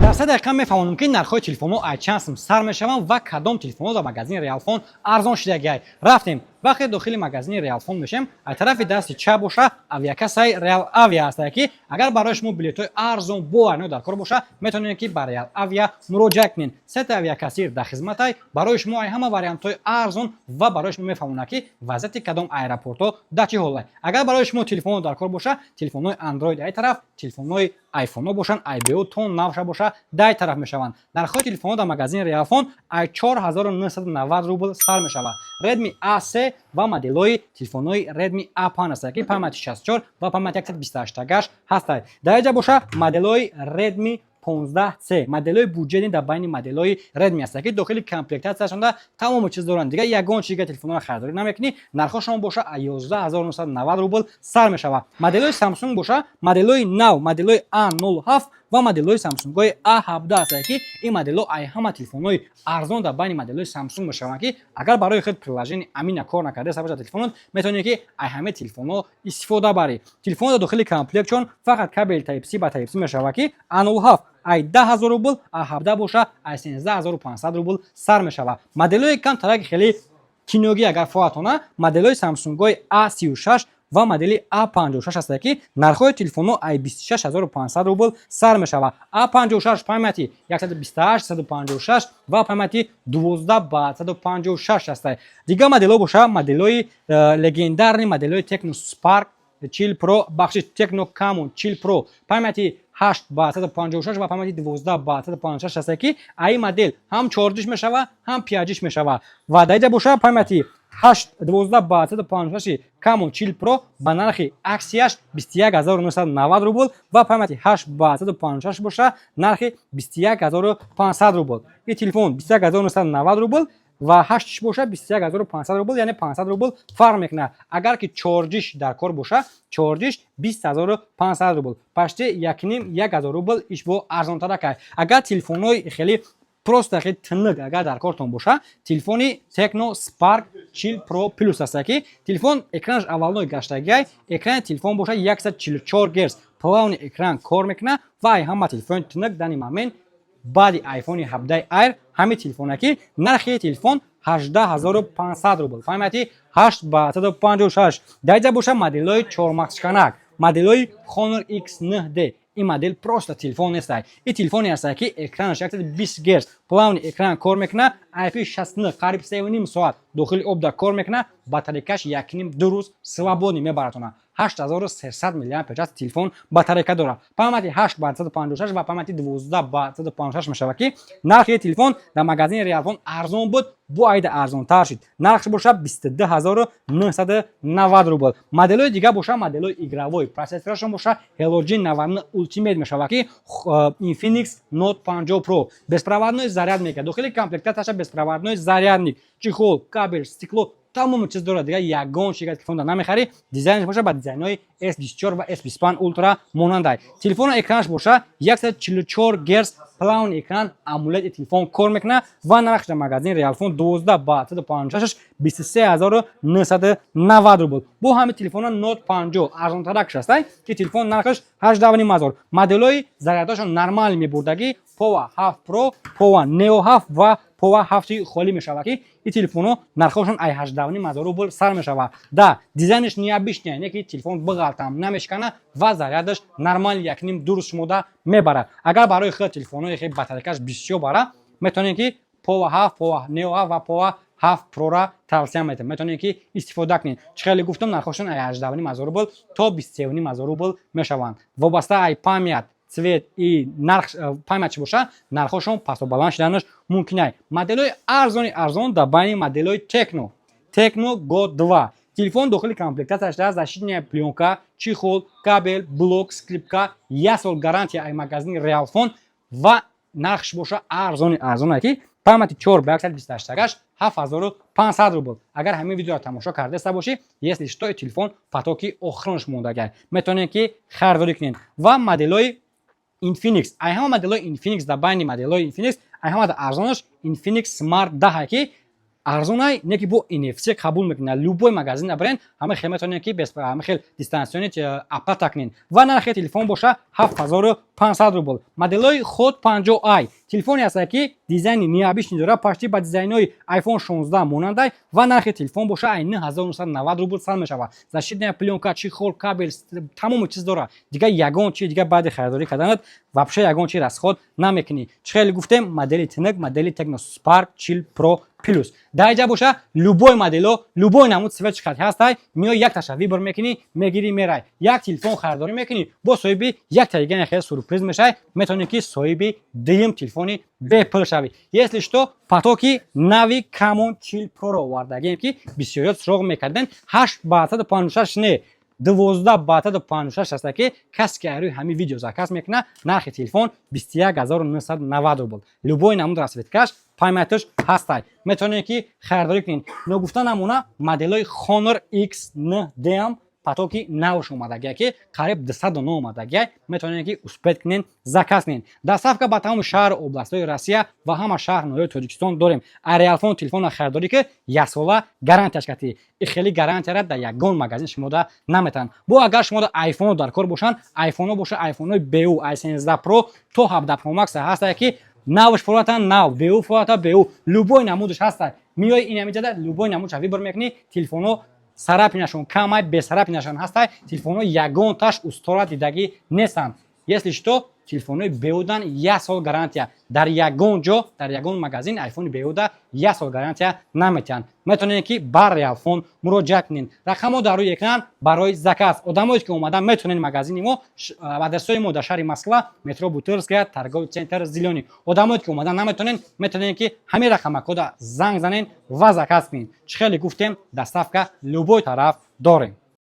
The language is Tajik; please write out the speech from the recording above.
дар 3 дақиқа мефаҳмонем ки нархҳои телефонҳо аз чанд сум сар мешаванд ва кадом телефонҳо дар магазини Realphone арзон шудагиҳай. Рафтем вақте дохили магазини Realphone мешем, аз тарафи дасти чап боша авиакассаи Real Avia ҳастад ки агар барои шумо билетҳои арзон бо айно дар кор боша, метавонед ки ба Real Avia муроҷиат кунед. Сети авиакассир дар хизматай барои шумо ай ҳама вариантҳои арзон ва барои шумо мефаҳмонад ки вазъияти кадом аэропортҳо дар чӣ ҳол аст. Агар барои шумо телефонҳо дар кор боша, телефонҳои Android ай тараф, телефонҳои iPhone бошанд, iBeo тон навша боша, дай тараф мешаванд. Нархҳои телефонҳо дар магазини Realphone ай 4990 рубл сар мешавад. Redmi A3 ва моделҳои телефонҳои Redmi A5 ҳастанд ки памяти 64 ва памяти 128 гаш ҳастанд. Дар инҷа боша моделҳои Redmi 15C моделҳои буҷетни дар байни моделҳои Redmi ҳастанд ки дохили комплектатсияшонда тамоми чиз доранд. Дигар ягон чиз телефонҳоро харидорӣ намекунӣ. Нархҳошон боша 11990 рубл сар мешавад. Моделҳои Samsung боша моделҳои нав, моделҳои A07 ва моделҳои Samsung-ҳои A17 ҳастанд ки ин моделҳо ай ҳама телефонҳои арзон дар байни моделҳои Samsung мешаванд ки агар барои худ приложени амина кор накарда бошад телефонот, метавонед ки ай ҳама телефонҳо истифода баред. Телефон дар дохили комплектшон фақат кабели Type-C ба Type-C мешавад ки A07 ай 10000 рубл, A17 боша ай 13500 рубл сар мешавад. Моделҳои камтараки хеле киногӣ агар фоатона моделҳои Samsung-ҳои A36 ва модели A56 ҳастанд ки нархҳои телефонҳо ай 26500 рубл сар мешавад. A56 памяти 128 156 ва памяти 12 ба 156 ҳастанд. Дигар моделҳо боша моделҳои легендарни моделҳои Tecno Spark Chill Pro, бахши Tecno Camon Chill Pro памяти 8 ба 156 ва памяти 12 ба 156 ҳастанд ки ай модел ҳам чорҷиш мешавад, ҳам пиаҷиш мешавад. Ва дар инҷа боша памяти 12 ба 156 Camon Chill Pro ба нархи аксияш 21990 рубл ва памяти 8 ба 156 боша нархи 21500 рубл. ин телефон 21990 рубл ва 8 боша 21500 рубл, яъне 500 рубл фарқ мекунад. Агар ки чорҷиш дар кор боша, чорҷиш 20500 рубл, пашти 1000 рубл ишбо арзонтара кай. Агар телефонҳои хеле просто хеле тинник агар дар кортон боша, телефони Tecno Spark Chill Pro Plus ҳаст ки телефон экранаш аввалной гаштагиай, экрани телефон боша 144 Гц плавни экран кор мекунад ва ай ҳама телефони тинник дар ин момент баъди iPhone 17 Air ҳами телефона ки нархи телефон 18500 рубл, памяти 8 ба 156. Дар инҷа боша моделҳои 4 максшканак, моделҳои Honor X9D. ин модел просто телефон нест. ин телефоне ҳаст ки экранаш 120 Гц плавни экран кор мекунад, IP69 қариб 3.5 соат дохили об дар кор мекунад, батарейкаш 1.5-2 рӯз свободни мебаратона. 8300 мАч телефон батарейка дорад. памяти 8 ба 156 ва памяти 12 ба 156 мешавад ки нархи телефон дар магазини Realphone арзон буд, бо айда арзонтар шуд. Нархш боша 22990 рубл. моделҳои дигар боша моделҳои игровой, процессорашон боша Helio G99 Ultimate мешавад ки Infinix Note 50 Pro беспроводной заряд мекунад. дохили комплектаташа беспроводной зарядник, чихол, кабел, стекло тамоми чиз дорад. Дигар ягон чиз телефон намехари. Дизайнш боша ба дизайнҳои S24 ва S25 Ultra монандай. Телефон экранаш боша 144 Гц плавни экран AMOLED телефон кор мекунад ва нархш дар магазини Realphone 12 ба 156 23990 рубл. бо ҳами телефона Note 50 арзонтарак шаст ки телефон нархш 18000. моделҳои зарядашон нормали мебурдагӣ Power 7 Pro, Power Neo 7 ва Power 7 холӣ мешавад ки ин телефонҳо нархошон ай 18000 рубл сар мешавад. Да, дизайнш необычный, не ки телефон бигалтам намешкана ва зарядаш нормали 1.5-2 рӯз шумода мебарад. агар барои худ телефонҳои хеле батарейкаш бисёр бара, метавонед ки Power 7, Power Neo 7 ва Power 7 Pro ра тавсия метавонед. метавонед ки истифода кунед. чӣ хеле гуфтам нархошон ай 18000 рубл то 23000 рубл мешаванд. вобаста ай памят, цвет и нарх памяти боша, нархошон пасту баланд шуданаш мумкин аст. моделҳои арзон дар байни моделҳои Tecno Go 2. телефон дохили комплектаташ дар защитная плёнка, чихол, кабел, блок, скрипка, 1 сол гарантия ай магазини Realphone ва нархш боша арзон ки памяти 4 ба 128 гаш 7500 рубл. агар ҳамин видеоро тамошо кардаста бошӣ, если что телефон патоки охиронаш мондагай, метавонед ки харидорӣ кунед. ва моделҳои Infinix, ай ҳама моделҳои Infinix дар байни моделҳои Infinix ай ҳама дар арзонаш Infinix Smart 10 ки арзонай, не ки бо NFC қабул мекунад. Любой магазин набарен, ҳама хел метавонед ки без ҳама хел дистанциони оплата кунед. Ва нархи телефон боша 7500 рубл. Моделои Hot 50i телефоне аст ки дизайни необычный дорад, почти ба дизайнои iPhone 16 монандай ва нархи телефон боша ай 1990 рубл сар мешавад. Защитная пленка, чехол, кабел, тамоми чиз дорад. Дигар ягон чи дигар баъди харидорӣ карданат вообще ягон чи расход намекунӣ. Чӣ хеле гуфтем, модели тинак, модели Tecno Spark Chill Pro Plus. Дар ҷа боша любой модело, любой намуд сифати хати ҳастай, миёй як таша вибр мекунӣ, мегирӣ мерай. Як телефон харидорӣ мекунӣ, бо соҳиби як та дигар хеле сюрприз мешавӣ, метавонӣ ки соҳиби дуюм телефони бепул шавӣ. Если что, потоки нави Camon Chill Pro овардагием ки бисёрият суроғ мекарден. 856 не 1256 аст ки касе ки рӯи ҳамин видео заказ мекунад, нархи телефон 21990 рубл. Любой намуд расветкаш пайматош ҳастай. Метавонед ки харидорӣ кунед. Ногуфта намуна моделои Honor X9D потоки навш омадагия ки қариб 209 омадагия, метавонед ки успед кунед, заказ кунед. Доставка ба тамоми шаҳр областҳои Россия ва ҳама шаҳр ноҳияи Тоҷикистон дорем. Realphone телефона харидорӣ ки як сола гарантияш катӣ. Ихели гарантияра дар ягон магазин шумода наметан. Бо агар шумода iPhone дар кор бошанд, iPhone боша iPhone BU, i17 Pro то 17 Pro Max ҳаста ки навш фората нав, BU фората BU, любой намудаш ҳаста. Миёи ин ҳамиҷада любой намудша вибр мекунӣ, телефоно сарапинашон камай бесарапинашон ҳастай, телефоно ягон таш устора дидагӣ нестанд. Если что, телефонои беудан 1 сол гарантия. Дар ягон ҷо, дар ягон магазин iPhone беуда 1 сол гарантия наметиҳанд. Метавонед ки ба Realphone муроҷиат кунед. Рақамҳо дар рӯи экран барои заказ. Одамое ки омадан метавонед магазини мо, адресои мо дар шаҳри Москва, метро Бутырская, торговый центр Зелёный. Одамое ки омадан наметавонед, метавонед ки ҳамин рақамакода занг занед ва заказ кунед. Чӣ хеле гуфтем, доставка любой тараф дорем.